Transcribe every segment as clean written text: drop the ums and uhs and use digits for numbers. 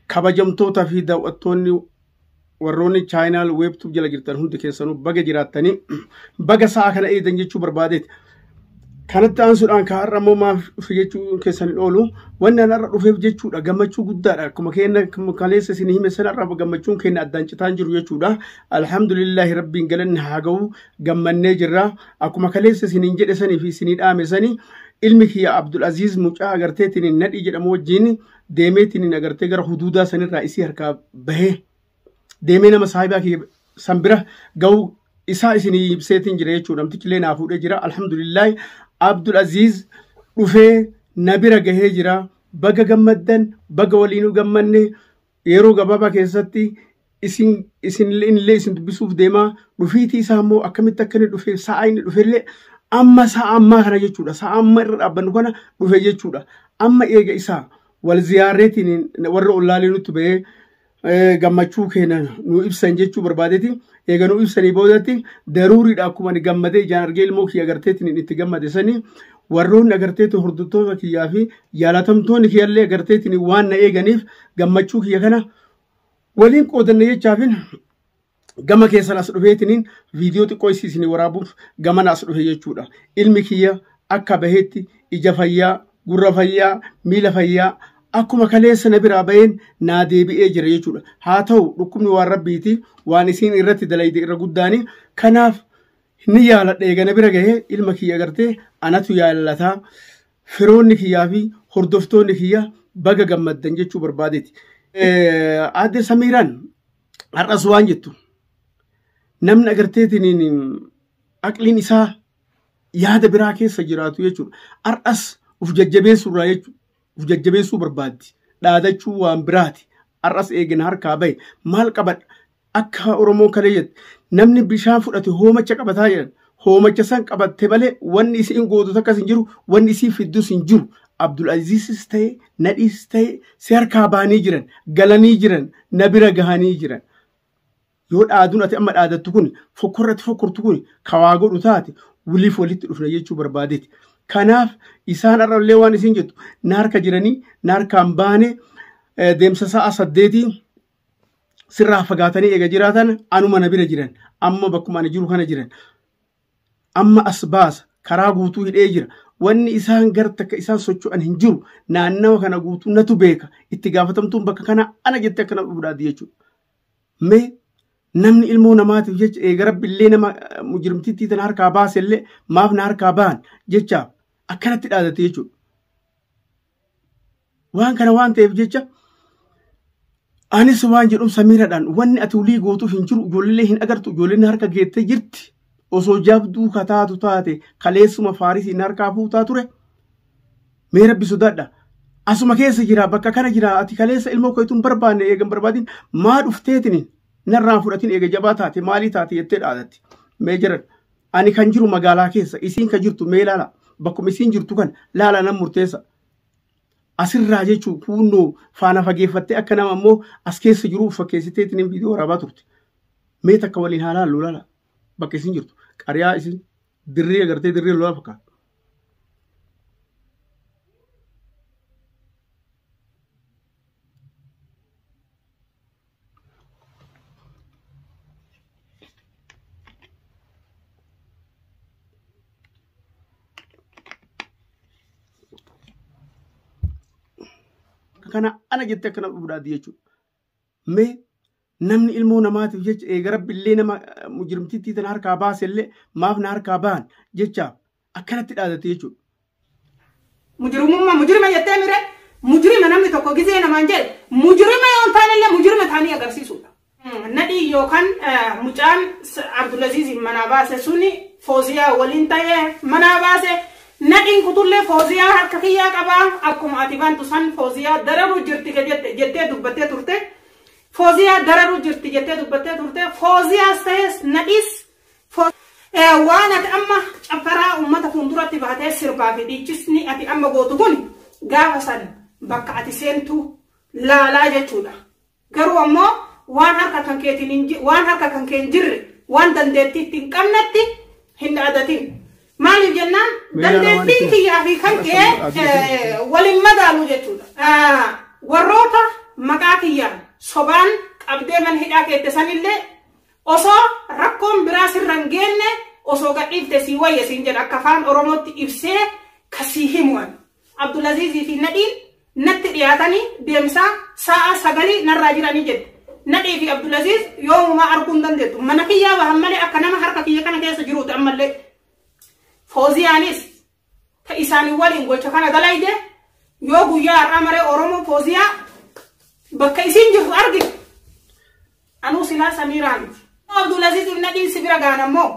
kabajamtoota fi daawwattoonni warroonni chaayinaal weebtuub jala jirtan hundi keessanuu baga jiraattanii baga sa'a kana eedan jechuu barbaadeeti. Kanatti aansuudhaan kaarra immoo maaf dhufe jechuu keessanii oolu wanni anarra dhufeef jechuudha gammachuu guddaadha. Akkuma keenya kaleessa isin hime sanarra gammachuun keenya addaan citaan jiru jechuudha. Alhamdulillahi rabbiin galanni haa ga'u gammannee jirra. Akkuma kaleessa isiniin jedhe sanii fi isinii dhaame sanii ilmi kiyya Abdul Aziz mucaa agarteetiin nadhii jedhamu wajjin deemeetiin agartee gara huduudaa sanirraa isii harkaa bahee deemee nama saahibaa kiyya san bira ga'u isaa isinii ibseetiin jira jechuudha. Namtichi naa fuudhee jira. Alhamdulillahi Abdul Aziz dhufee na bira gahee jira. Baga gammaddan baga waliinuu gammanne yeroo gabaabaa keessatti isinillee isin dubbisuuf deemaa dhufiitii isaa immoo akkamitti akka inni dhufee sa'a inni dhufellee amma sa'a ammaa kana jechuudha. Sa'a amma irra dhaabbannu kana dhufe jechuudha. Amma eega isaa wal ziyaareetiin warra ollaalee nutti bahee gammachuu keenya nu ibsan jechuu barbaadeeti. Eega nu ibsanii boodatti daruuriidha akkuma gammadee ijaan argee ilmoo kiyya agarteetiin itti gammade sanii warroonni agarteetiin hordoftoota kiyyaa fi jaalatamtoonni kiyyallee agarteetiin waan na eeganiif gammachuu kiyya kana waliin qoodanne jechaafin gama keessan as dhufeetiin viidiyoo xiqqoo isinii waraabuuf gaman as dhufe jechuudha. Ilmi kiyya akka baheetti ija fayyaa, gurra fayyaa, miila fayyaa akkuma kaleessa na biraa baheen naa deebi'ee jira jechuudha. Haa ta'u dhukkubni waan rabbiiti waan isiin irratti dalayde irra guddaani. Kanaaf ni yaaladha eega na bira gahee ilma kiyya agartee anatu yaalataa firoonni kiyyaa fi hordoftoonni kiyya baga gammaddan jechuu barbaadeeti. Aadde Samiiraan har'as waan jettu namni agarteetiin aqliin isaa yaada biraa keessa jiraatu jechuudha. Har'as uf jajjabeessuurraa jechuudha. Uf jajjabeessuu barbaaddi. Dhaadachuu waan biraati. Har'as eegina harkaa bahe maal qabadha akka Oromoo kalee jette namni bishaan fudhate hoomacha qabataa jedhan hoomacha san qabatte malee wanni isiin gootu akkas hin jiru wanni isii fiddus hin jiru. Abdul Azizis ta'e nadhiis ta'e si harkaa baanii jiran galanii jiran na bira gahanii jiran. Yoo dhaaduun ati amma dhaadattu kun fokkorratti fokkortu kun kawaa godhu taate waliif walitti dhufna jechuu barbaadeeti. Kanaaf isaan irrallee waan isin jettu na harka jiranii na harkaan baane deemsa sa'a 8 sirraa fagaatanii eega jiraatan anuma na bira jiran amma bakkuma ani jiru kana jiran amma as baasa karaa guutuu hidhee jira. Wanni isaan garta akka isaan socho'an hin jiru naannawa kana guutuu natu beeka itti gaafatamtuun bakka kana ana jettee akkana dhuudhaati jechuudha. Mee namni ilmoo namaatiif jecha eega rabbillee nama mujrimtittii tana harkaa baasellee maaf na harkaa ba'an jecha akkanatti dhaadate jechuudha. Waan kana waan ta'eef jecha anis waan jedhu Samiiradhaan wanni ati ulii gootuuf hin jiru ijoollee hin agartu ijoolleen harka geettee jirti. Osoo jabduu kataatu taate kaleessuma Faarisiin harkaa fuutaa ture. Mee rabbi sodaadha. Asuma keessa jira bakka kana jira ati kaleessa ilmoo keetuun barbaanne eegan barbaadin maa dhufteetiin narraan fudhatiin eega jabaa taate maalii taate jettee dhaadatti. Mee jiran ani kan jiru magaalaa keessa isiin kan jirtu mee laala bakkuma isiin jirtu kan laala nan murteessa. Asirraa jechuun kunnoo faana fageeffattee akka nama immoo as keessa jiru fakkeessiteetiin viidiyoo waraabaa turte. Mee takka waliin haa laallu laala bakka isiin jirtu. Qariyaa isin dirree agartee dirree lolaa fakkaata. Kana ana jettee akkana dhuudhaati jechuudha. Mee namni ilmoo namaatiif jecha eega rabbillee nama mujrimtittii tana harkaa baasellee maaf na harkaa ba'an jecha akkanatti dhaadate jechuudha. Mujrima jettee mire mujrima namni tokko gizee namaan jedhe mujrima yoo taanillee mujrima taanii agarsiisudha. Nadhii yookaan mucaan Abdul Aziz manaa baase suni Fooziyaa waliin ta'ee manaa baase nadhiin kutullee Fooziyaa harka kiyyaa qabaa akkuma ati baantu san Fooziyaa dararuu jirti jettee dubbattee turte. Fooziyaa dararuu jirti jettee dubbattee turte. Fooziyaa ta'es nadhiis waan ati amma cafaraa uummata fuulduratti baatee sirbaa fi dhiichisni ati amma gootu kun gaafa san bakka ati seentu laalaa jechuudha. garuu ammoo waan harka kan keetiin waan harka kan keen jirre waan dandeettiitti hin qabnetti hin dhaadatin maaliif jennaan dandeettiin kiyyaa fi kan kee waliin madaalu jechuudha warroota maqaa kiyyaan sobaan qabdee man hidhaa keette sanillee osoo rakkoon biraa sirra hin geenne osoo gadhiifte sii wayya siin jedha akka afaan oromootti ibsee kasii himuun Abdulazizii fi Nadhiin natti dhiyaatanii deemsaa sa'a 9 narraa jiranii jedhe Nadhii fi Abdulaziz yoomuma arguu hin dandeettu mana kiyyaa bahan malee akka nama harka kiyya kana keessa jiruuti ammallee Fooziyaanis ta isaanii waliin gocha kana dalayde yoo guyyaa har'aa maree Oromoo Fooziyaa bakka isiin jirtu argite anuu silaa Samiiraan Abdulaziz ibn Nadhiin sibira gaana ammoo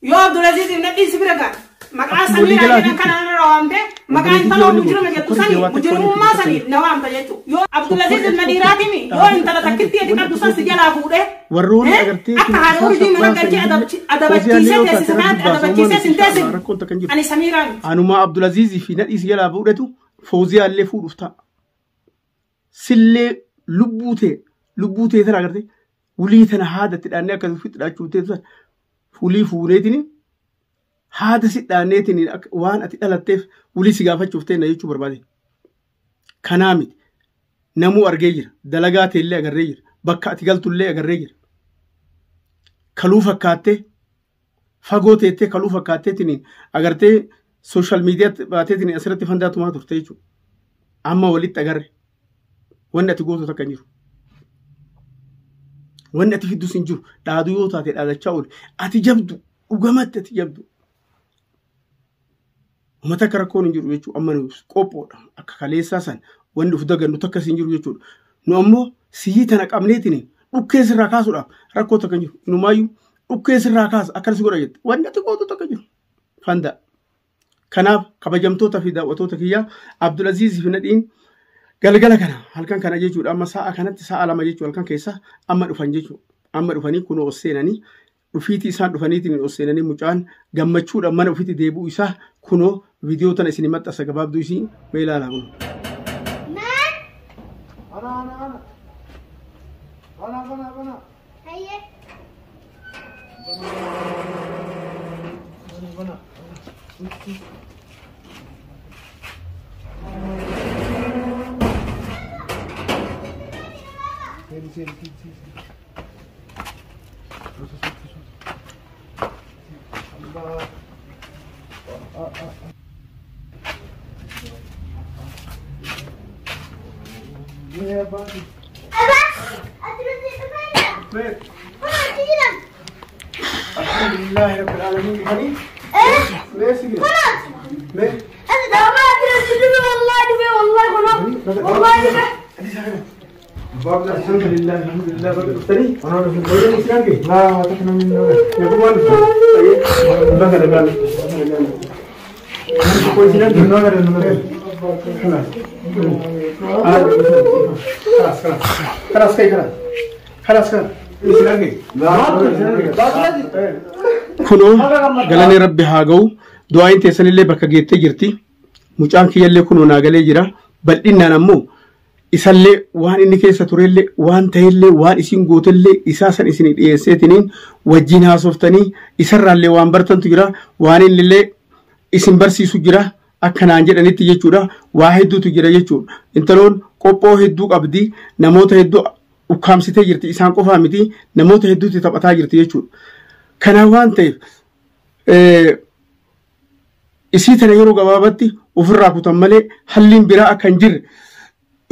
yoo Abdulaziz ibn Nadhiin sibira gaana maqaa Samiiraan jedhan kanaan raawwamte maqaa intaloo mujirma jettu sanii mujirmummaa sanii na waamta jechuu yoo Abdulaziz ibn Nadhiiraatimi yoo intala takkitti ati qabdu san si jalaa fuudhee warroonni agartee akka haadha hojii mana galchee adabachiisee teessisanaatti adabachiisee sin teessin ani Samiiraan anuma Abdulaziz fi Nadhii si jalaa fuudhetu Fooziyaa illee fuudhuuf ta'a sillee lubbuu tee tana agartee ulii tana haadatti dhaannee akka fitti dhaachuutee san ulii fuuneetini haada si dhaanneetiin waan ati dhalatteef ulii si gaafachuuf ta'e na jechuu barbaade. Kanaa miti namuu argee jira dalagaa teellee agarree jira bakka ati galtullee agarree jira. Kaluu fakkaattee fagoo teettee kaluu fakkaatteetiin agartee sooshaal miidiyaatti baateetiin asirratti fandaatumaa turte jechuudha. Amma walitti agarre wanni ati gootu takka hin jiru. Wanni ati fiddus hin jiru dhaaduu yoo taate dhaadachaa oolu ati jabdu dhugamatti ati jabdu. Uummata akka rakkoon hin jiru jechuudha amma nu qophoodha akka kaleessaa san wanni uf dagannu takkas hin jiru jechuudha. Nu ammoo siyii tana qabneetiin dhukkee sirraa kaasuudhaaf rakkoo takka hin jiru. Inumaayyuu dhukkee sirraa kaasa akkas godha jette wanni ati gootu takka jiru. Fanda. Kanaaf kabajamtoota fi daawwattoota kiyyaa Abdulaziz fi Nadhiin galgala kana halkan kana jechuudha amma sa'a kanatti sa'a 2 jechuudha halkan keessa amma dhufan jechuudha. Amma dhufanii kunoo seenanii dhufiitii isaan dhufaniitiin seenanii mucaan gammachuudhaan mana ofiitti deebi'u isaa kunoo viidiyoo tana isin maxxansa gabaabduu isii mee ilaalaa kun. Alhamdulillah Rabbil Alamin. Kunoo galanii rabbi haa ga'u du'aayin teessanillee bakka geettee jirti mucaan kiyyallee kunoo naagalee jira bal'inaan ammoo isallee waan inni keessa turellee waan ta'ellee waan isin gootellee isaa san isin dhiyeesseetiniin wajjin haasoftanii isarraallee waan bartantu jira waan innillee isin barsiisu jira akkanaan jedhanitti jechuudha waa hedduutu jira jechuudha intaloon qophoo hedduu qabdi namoota hedduu ukkaamsitee jirti isaan qofaa miti namoota hedduutti taphataa jirti jechuudha. Kana waan ta'eef isii tana yeroo gabaabatti ofirraa kutan malee halliin biraa akka hin jirre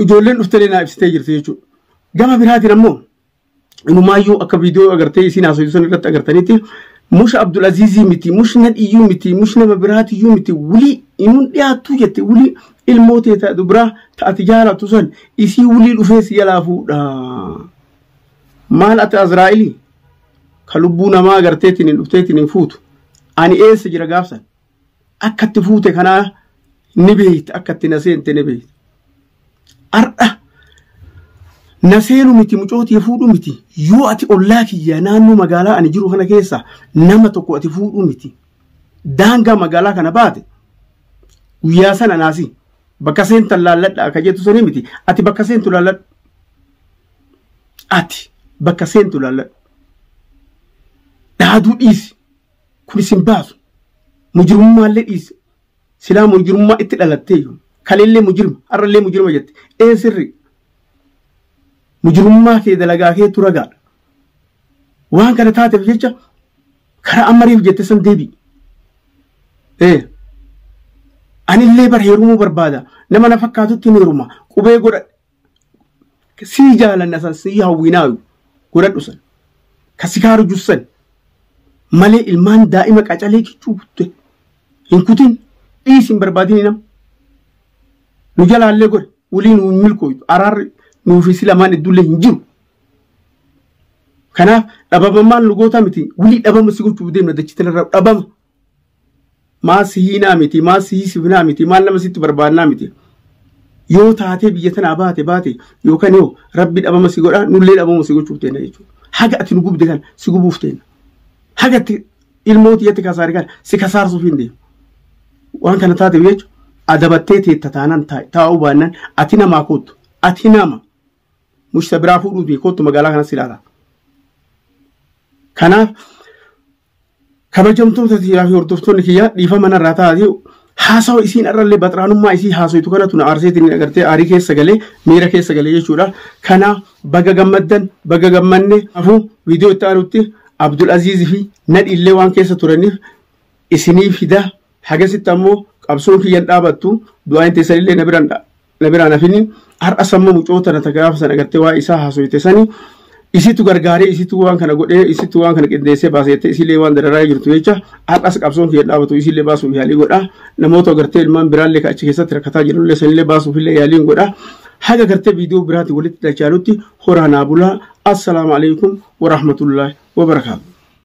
ijoolleen dhuftee naa ibsitee jirti jechuudha. Gama biraatiin ammoo inumaayyuu akka viidiyoo agartee isiin haasofsiisan irratti agartanitti mush Abdulazizii miti mush Nadhiyyuu miti mush nama biraatiyyuu miti wulii inuun dhiyaattuu jette wulii ilmoo teeta dubraa taati jaalatu san isii wulii dhufee si jalaa fuudha. Maal ati Azraa'ilii ka lubbuu namaa agarteetiin dhufteetiin fuutu ani eessa jira gaafsan akkatti fuute kanaa ni beeyta akkatti na seente ni beeyta. Ar'a na seenu miti mucootii fuudhu miti yoo ati ollaa kiyya naannoo magaalaa ani jiru kana keessa nama tokko ati fuudhu miti daangaa magaalaa kana baate guyyaa sana naasi bakka seentan laalladha akka jettu sanii miti ati bakka seentu laalladha ati bakka seentu laalla dhaaduu dhiisi kun isin baasu mujrummaallee dhiisi silaa mujrummaa itti dhalattee kaleellee mujrima har'allee mujrima jette sirri mujrummaa kee dalagaa kee turagaadha waan kana taateef jecha karaa ammariif jette san deebii anillee bar heerumuu barbaada nama na fakkaatutti ni heeruma qubee godha sii jaalanna san sii hawwinaayu godhadhu san ka sikaaru jussan malee ilmaan daa'ima qacalee kichuu kutte hin kutin dhiisin barbaadini nam nu jalaallee godhe waliin nu milkooytu araarri nuufi si lamaan iddullee hin jiru kanaaf dhabamammaan nu goota miti wulii dhabama si gochuuf deemna dachitin irraa dhabama maa si hiinaa miti maa si hiisifnaa miti maal nama sitti barbaannaa miti yoo taatee biyya tanaa baate yookaan yoo rabbi dhabama si godha nullee dhabama si gochuuf deemna jechuudha haga ati nu gubde kan si gubuuf deemna haga ati ilmooti yetti kasaare kan si kasaarsuuf hin deemu waan kana taateef jechuudha adabattee teetta taanaan taa'uu baannaan ati namaa kootu ati nama mushta biraa fuudhuuti kootu magaalaa kanas ilaala kanaaf kabajamtoota fi hordoftoonni kiyya dhiifama narraa taatee haasawa isiin irrallee baxraanummaa isii haasoitu kanatu na aarseetiin agartee aarii keessa galee miira keessa galee jechuudha kanaaf baga gammaddan baga gammanne afuu viidiyoo itti aanutti Abdul Aziz fi nadhi illee waan keessa turaniif isinii fida hagasitti ammoo qabsoon kiyyan dhaabattu du'aan teessanillee na biraan hafini har'a sammoo mucoota na tagaafa san agartee waa isaa haasoite sanii isitu gargaaree isitu waan kana godhee isitu waan kana qindeessee baasee isilee waan dararaa jirtu jecha har'as qabsoon kiyyan dhaabatu isilee baasuuf yaalii godha namoota gartee ilmaan biraallee achi keessatti rakkataa jirullee sanillee baasuuf illee yaaliin godha haga gartee viidiyoo biraatti walitti dachaalutti horaa naa bulaa assalaamu alaikum wa rahmatullahi wa barakaatu